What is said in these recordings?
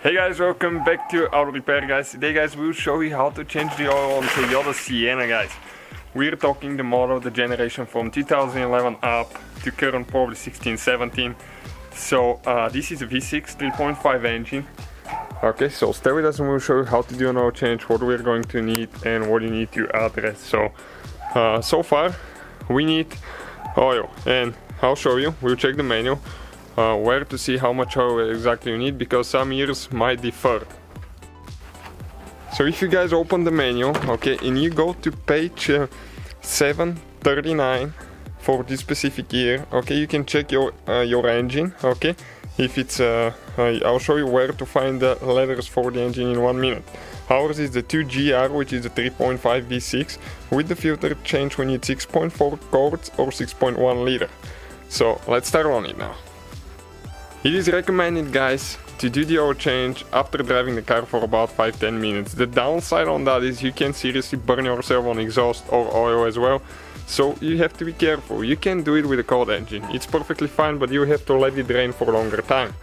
Hey guys, welcome back to Auto Repair guys. Today guys we'll show you how to change the oil on Toyota Sienna guys. We're talking the model, the generation from 2011 up to current probably 16-17. So this is a V6 3.5 engine. Okay, so stay with us and we'll show you how to do an oil change, what we're going to need and what you need to address. So far we need oil and I'll show you, we'll check the manual. Where to see how much oil exactly you need, because some years might differ. So if you guys open the manual, okay, and you go to page 739 for this specific year, okay, you can check your engine, okay. If it's I'll show you where to find the letters for the engine in 1 minute. Ours is the 2GR, which is the 3.5 V6. With the filter change we need 6.4 quarts or 6.1 liter. So let's start on it now. It is recommended guys to do the oil change after driving the car for about 5-10 minutes. The downside on that is you can seriously burn yourself on exhaust or oil as well. So you have to be careful. You can do it with a cold engine. It's perfectly fine, but you have to let it drain for a longer time.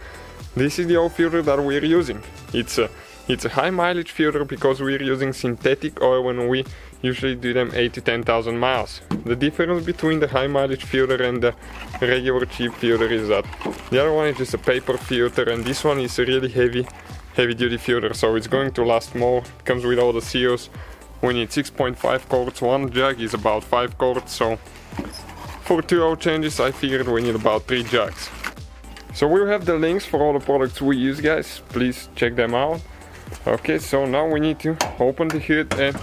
This is the oil filter that we're using. It's a high mileage filter because we're using synthetic oil when we usually do them 8 to 10,000 miles. The difference between the high mileage filter and the regular cheap filter is that the other one is just a paper filter and this one is a really heavy duty filter, so it's going to last more. It comes with all the seals. We need 6.5 quarts, one jug is about 5 quarts, so for 2 oil changes I figured we need about 3 jugs. So we'll have the links for all the products we use guys, please check them out. Okay, so now we need to open the hood, and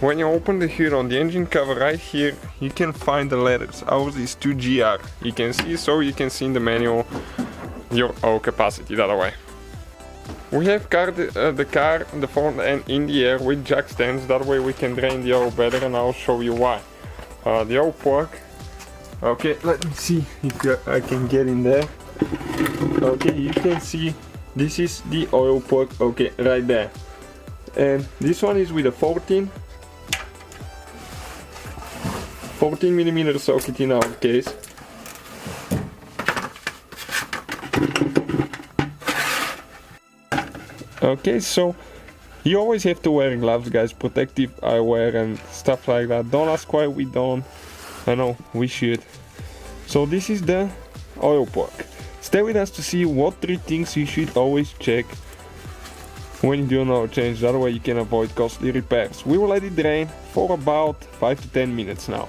when you open the hood on the engine cover right here you can find the letters. Ours is 2GR, you can see, so you can see in the manual your oil capacity that way. We have the front end in the air with jack stands, that way we can drain the oil better and I'll show you why. The oil plug, okay, let me see if I can get in there. Okay, you can see this is the oil plug, okay, right there. And this one is with a 14 mm socket in our case. Okay, so you always have to wear gloves guys, protective eyewear and stuff like that. Don't ask why we don't, I know we should. So this is the oil plug. Stay with us to see what 3 things you should always check when you do an oil change, that way you can avoid costly repairs. We will let it drain for about 5 to 10 minutes now.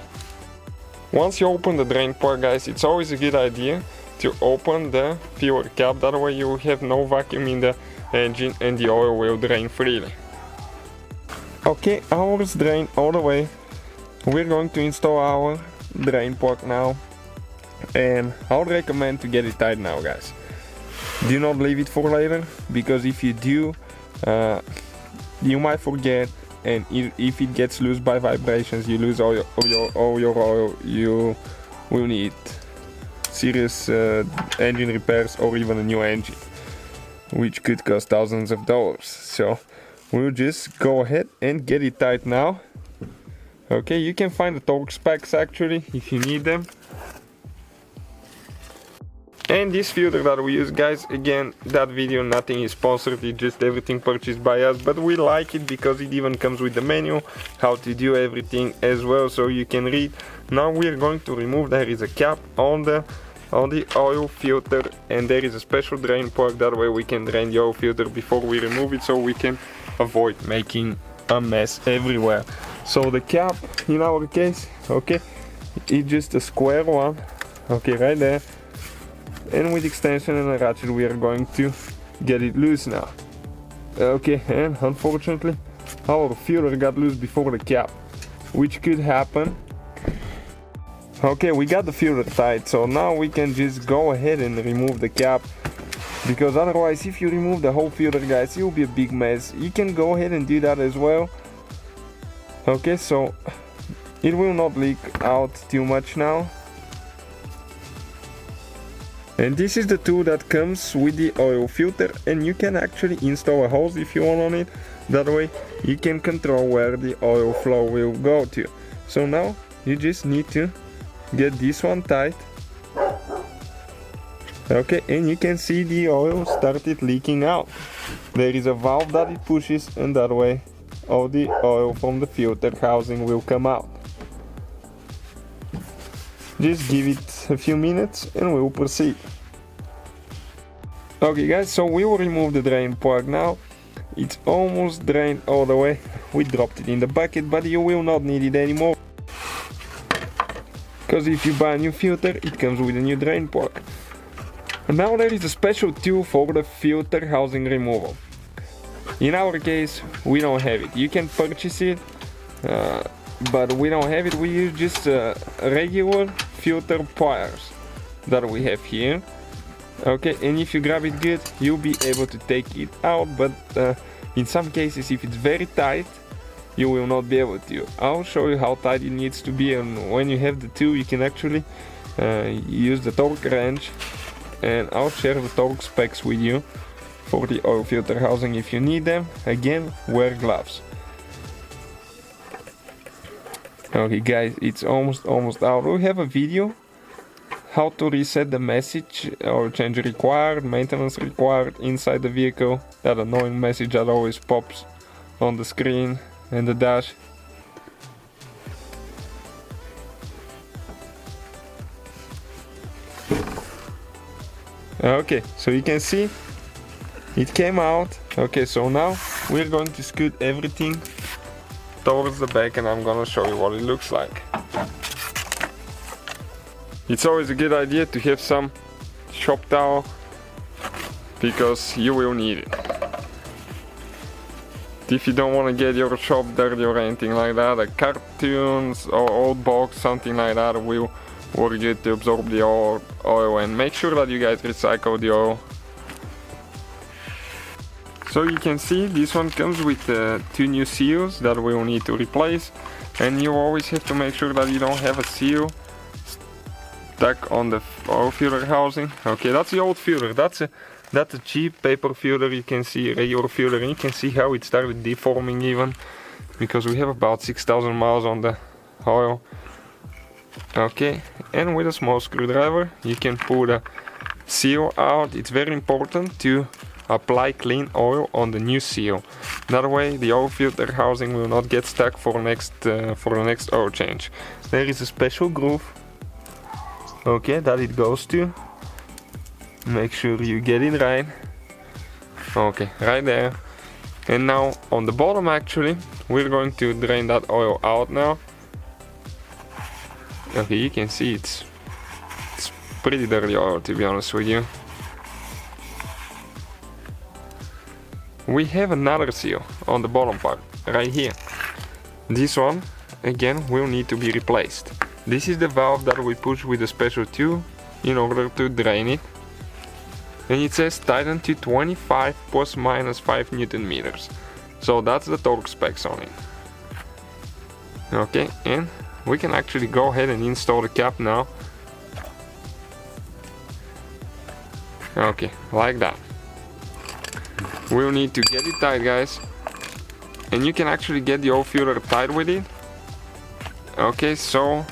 Once you open the drain plug guys, it's always a good idea to open the fuel cap, that way you have no vacuum in the engine and the oil will drain freely. Okay, ours drain all the way. We're going to install our drain plug now. And I would recommend to get it tight now guys. Do not leave it for later, because if you do you might forget, and if it gets loose by vibrations you lose all your oil. You will need serious engine repairs or even a new engine, which could cost thousands of dollars. So we'll just go ahead and get it tight now. Okay, you can find the torque specs actually if you need them. And this filter that we use guys, again, that video nothing is sponsored, it's just everything purchased by us, but we like it because it even comes with the manual how to do everything as well, so you can read. Now we're going to remove, there is a cap on the oil filter and there is a special drain plug, that way we can drain the oil filter before we remove it, so we can avoid making a mess everywhere. So the cap in our case, okay, it's just a square one, okay, right there. And with extension and a ratchet we are going to get it loose now. Okay, and unfortunately our filter got loose before the cap, which could happen. Okay, we got the filter tight, so now we can just go ahead and remove the cap, because otherwise if you remove the whole filter guys it will be a big mess. You can go ahead and do that as well. Okay, so it will not leak out too much now. And this is the tool that comes with the oil filter, and you can actually install a hose if you want on it. That way you can control where the oil flow will go to. So now you just need to get this one tight. Okay, and you can see the oil started leaking out. There is a valve that it pushes, and that way all the oil from the filter housing will come out. Just give it a few minutes and we'll proceed. Okay guys, so we will remove the drain plug now. It's almost drained all the way. We dropped it in the bucket, but you will not need it anymore. Because if you buy a new filter, it comes with a new drain plug. And now there is a special tool for the filter housing removal. In our case, we don't have it. You can purchase it, but we don't have it. We use just regular filter pliers that we have here. Okay, and if you grab it good, you'll be able to take it out, but in some cases, if it's very tight, you will not be able to. I'll show you how tight it needs to be, and when you have the tool, you can actually use the torque wrench, and I'll share the torque specs with you for the oil filter housing if you need them. Again, wear gloves. Okay guys, it's almost out. We have a video how to reset the message, oil change required, maintenance required inside the vehicle, that annoying message that always pops on the screen and the dash. Okay, so you can see it came out. Okay, so now we're going to scoot everything towards the back and I'm gonna show you what it looks like. It's always a good idea to have some shop towel because you will need it. If you don't want to get your shop dirty or anything like that, a cartoons or old box, something like that will work good to absorb the oil, and make sure that you guys recycle the oil. So you can see this one comes with 2 new seals that we will need to replace, and you always have to make sure that you don't have a seal stuck on the oil filter housing. Okay, that's the old filter. That's a cheap paper filter. You can see regular filter, and you can see how it started deforming even because we have about 6,000 miles on the oil. Okay, and with a small screwdriver you can pull the seal out. It's very important to apply clean oil on the new seal. That way the oil filter housing will not get stuck for the next oil change. There is a special groove, okay, that it goes to. Make sure you get it right. Okay, right there. And now on the bottom actually we're going to drain that oil out now. Okay, you can see it's pretty dirty oil, to be honest with you. We have another seal on the bottom part, right here. This one, again, will need to be replaced. This is the valve that we push with a special tool in order to drain it. And it says tighten to 25 plus minus 5 Newton meters. So that's the torque specs on it. Okay, and we can actually go ahead and install the cap now. Okay, like that. We'll need to get it tight, guys. And you can actually get the oil filter tight with it. Okay, so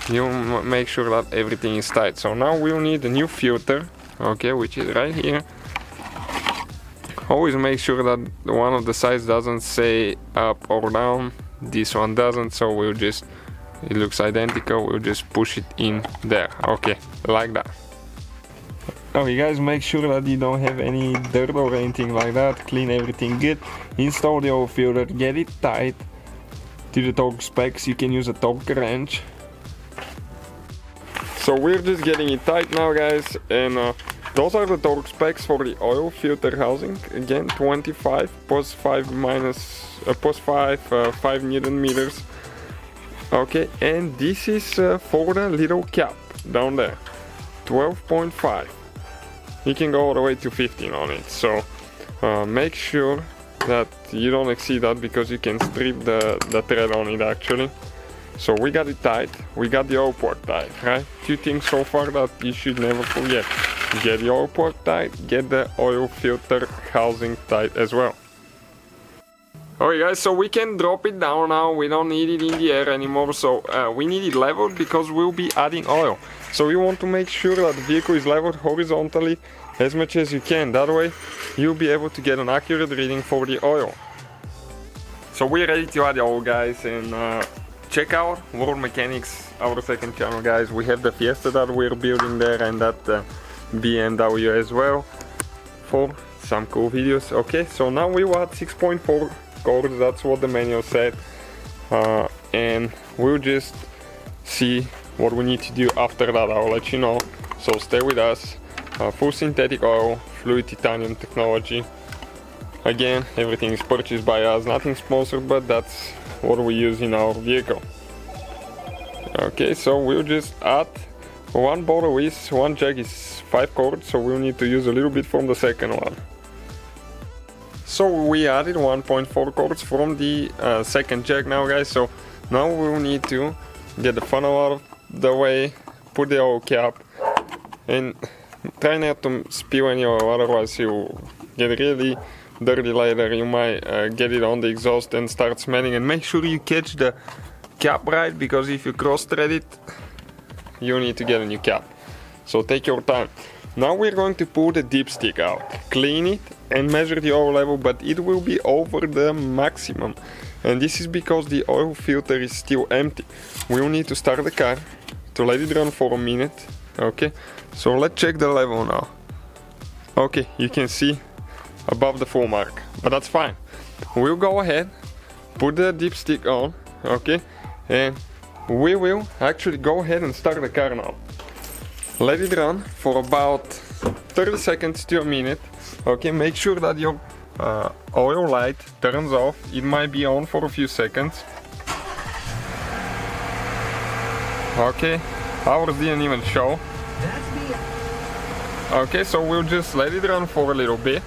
you make sure that everything is tight. So now we'll need a new filter, okay, which is right here. Always make sure that one of the sides doesn't say up or down. This one doesn't, so we'll just, it looks identical, we'll just push it in there. Okay, like that. Okay guys, make sure that you don't have any dirt or anything like that. Clean everything good. Install the oil filter, get it tight to the torque specs. You can use a torque wrench. So we're just getting it tight now, guys, and those are the torque specs for the oil filter housing. Again, 25 plus 5 minus plus 5 Newton meters. Okay, and this is for the little cap down there, 12.5. You can go all the way to 15 on it. So make sure that you don't exceed that because you can strip the thread on it actually. So we got it tight, we got the oil port tight, right? 2 things so far that you should never forget. Get the oil port tight, get the oil filter housing tight as well. Alright guys, so we can drop it down now, we don't need it in the air anymore, so we need it leveled because we'll be adding oil. So we want to make sure that the vehicle is leveled horizontally as much as you can, that way you'll be able to get an accurate reading for the oil. So we're ready to add oil guys, and check out World Mechanics, our second channel guys. We have the Fiesta that we're building there and that BMW as well for some cool videos. Okay, so now we will add 6.4 cords, that's what the manual said, and we'll just see what we need to do after that. I'll let you know, so stay with us. Full synthetic oil, fluid titanium technology. Again, everything is purchased by us, nothing sponsored, but that's what we use in our vehicle. Okay, so we'll just add one bottle is, one jug is 5 cords, so we'll need to use a little bit from the second one. So we added 1.4 cords from the second jug now guys, so now we'll need to get the funnel out of the way, put the oil cap, and try not to spill any oil, otherwise you'll get really dirty later. You might get it on the exhaust and start smelling, and make sure you catch the cap right, because if you cross thread it, you need to get a new cap. So take your time. Now we're going to pull the dipstick out, clean it and measure the oil level, but it will be over the maximum. And this is because the oil filter is still empty. We'll need to start the car to let it run for a minute. Okay, so let's check the level now. Okay, you can see above the full mark, but that's fine. We'll go ahead, put the dipstick on, okay, and we will actually go ahead and start the car now. Let it run for about 30 seconds to a minute. Okay, make sure that your oil light turns off. It might be on for a few seconds. Okay, ours didn't even show. Okay, so we'll just let it run for a little bit.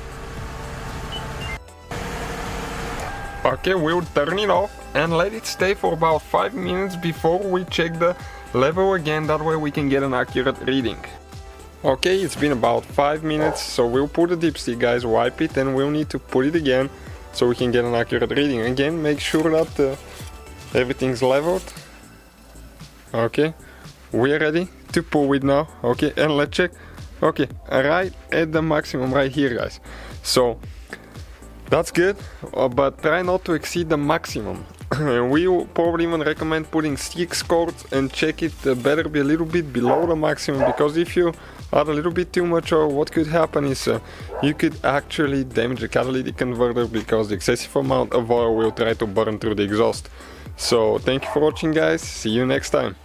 Okay, we'll turn it off and let it stay for about 5 minutes before we check the level again, that way we can get an accurate reading. Okay, it's been about 5 minutes, so we'll put the dipstick guys, wipe it, and we'll need to put it again so we can get an accurate reading. Again, make sure that everything's leveled. Okay, we're ready to pull it now. Okay, and let's check. Okay, right at the maximum right here guys. So that's good, but try not to exceed the maximum. We will probably even recommend putting 6 cords and check it better be a little bit below the maximum, because if you add a little bit too much oil, what could happen is you could actually damage the catalytic converter, because the excessive amount of oil will try to burn through the exhaust. So thank you for watching guys, see you next time.